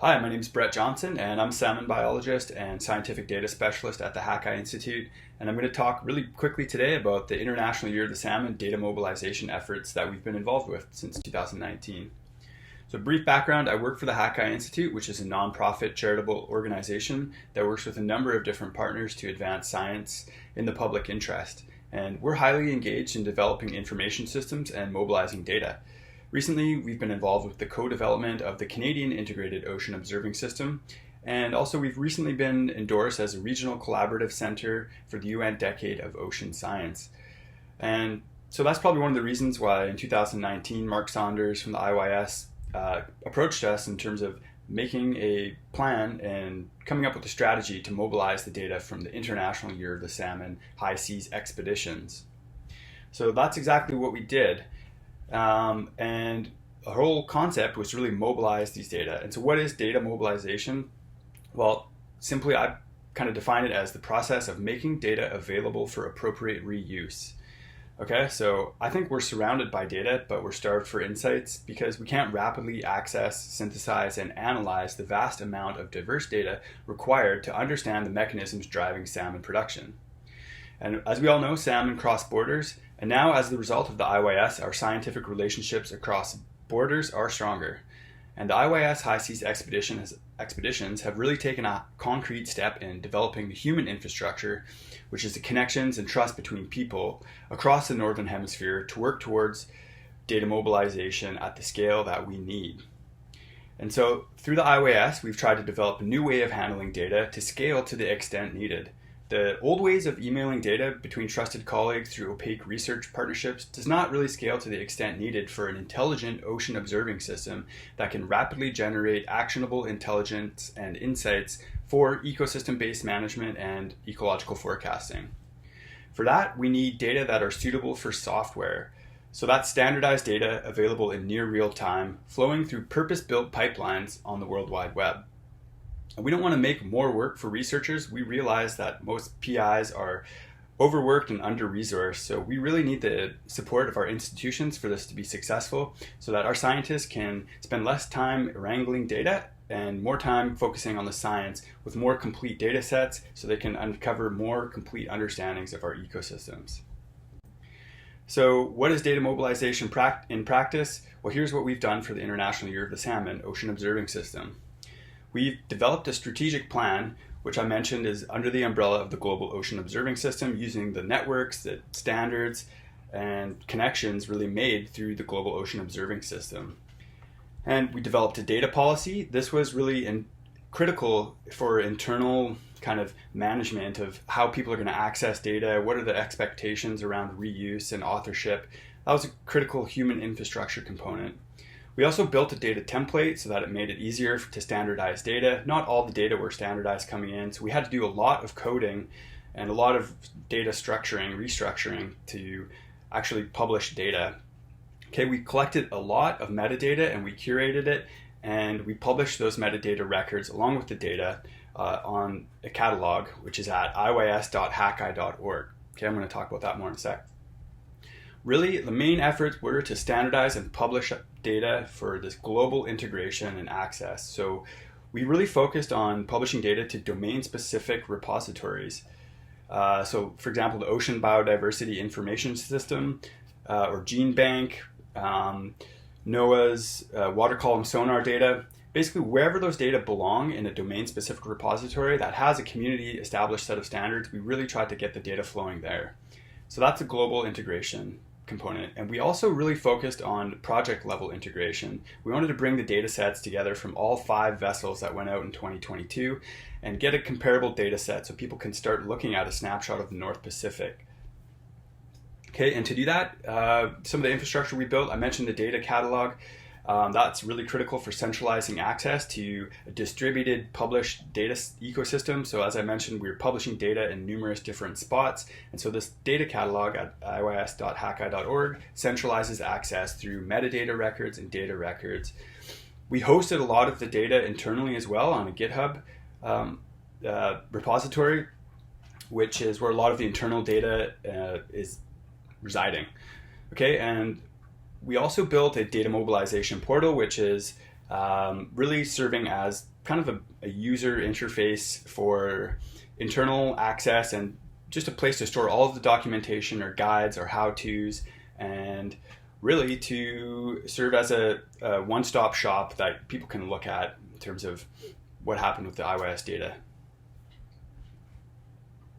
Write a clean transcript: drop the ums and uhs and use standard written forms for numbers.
Hi, my name is Brett Johnson, and I'm a salmon biologist and scientific data specialist at the Hackeye Institute. And I'm going to talk really quickly today about the International Year of the Salmon data mobilization efforts that we've been involved with since 2019. So, brief background, I work for the Hackeye Institute, which is a nonprofit charitable organization that works with a number of different partners to advance science in the public interest. And we're highly engaged in developing information systems and mobilizing data. Recently, we've been involved with the co-development of the Canadian Integrated Ocean Observing System, and also we've recently been endorsed as a regional collaborative center for the UN Decade of Ocean Science. And so that's probably one of the reasons why in 2019, Mark Saunders from the IYS approached us in terms of making a plan and coming up with a strategy to mobilize the data from the International Year of the Salmon high seas expeditions. So that's exactly what we did. And the whole concept was to really mobilize these data. And so what is data mobilization? Well, simply I kind of define it as the process of making data available for appropriate reuse. Okay, so I think we're surrounded by data, but we're starved for insights because we can't rapidly access, synthesize, and analyze the vast amount of diverse data required to understand the mechanisms driving salmon production. And as we all know, salmon cross borders, and now as the result of the IYS, our scientific relationships across borders are stronger. And the IYS high seas expeditions have really taken a concrete step in developing the human infrastructure, which is the connections and trust between people across the Northern Hemisphere to work towards data mobilization at the scale that we need. And so through the IYS, we've tried to develop a new way of handling data to scale to the extent needed. The old ways of emailing data between trusted colleagues through opaque research partnerships does not really scale to the extent needed for an intelligent ocean observing system that can rapidly generate actionable intelligence and insights for ecosystem-based management and ecological forecasting. For that, we need data that are suitable for software. So that's standardized data available in near real time, flowing through purpose-built pipelines on the World Wide Web. We don't want to make more work for researchers. We realize that most PIs are overworked and under-resourced, so we really need the support of our institutions for this to be successful so that our scientists can spend less time wrangling data and more time focusing on the science with more complete data sets so they can uncover more complete understandings of our ecosystems. So what is data mobilization in practice? Well, here's what we've done for the International Year of the Salmon Ocean Observing System. We've developed a strategic plan, which I mentioned is under the umbrella of the Global Ocean Observing System, using the networks, the standards, and connections really made through the Global Ocean Observing System. And we developed a data policy. This was really critical for internal kind of management of how people are going to access data, what are the expectations around reuse and authorship. That was a critical human infrastructure component. We also built a data template so that it made it easier to standardize data. Not all the data were standardized coming in, so we had to do a lot of coding and a lot of data structuring, restructuring to actually publish data. Okay, we collected a lot of metadata and we curated it, and we published those metadata records along with the data on a catalog, which is at iys.hackeye.org. Okay, I'm going to talk about that more in a sec. Really, the main efforts were to standardize and publish data for this global integration and access. So we really focused on publishing data to domain-specific repositories. So for example, the Ocean Biodiversity Information System, or Gene Bank, NOAA's water column sonar data. Basically, wherever those data belong in a domain-specific repository that has a community-established set of standards, we really tried to get the data flowing there. So that's a global integration component. And we also really focused on project level integration. We wanted to bring the data sets together from all 5 vessels that went out in 2022 and get a comparable data set so people can start looking at a snapshot of the North Pacific. Okay, and to do that, some of the infrastructure we built, I mentioned the data catalog. That's really critical for centralizing access to a distributed published data ecosystem. So as I mentioned, we're publishing data in numerous different spots. And so this data catalog at iys.hackeye.org centralizes access through metadata records and data records. We hosted a lot of the data internally as well on a GitHub repository, which is where a lot of the internal data is residing. Okay, and we also built a data mobilization portal, which is really serving as kind of a user interface for internal access and just a place to store all of the documentation or guides or how-tos, and really to serve as a one-stop shop that people can look at in terms of what happened with the iOS data.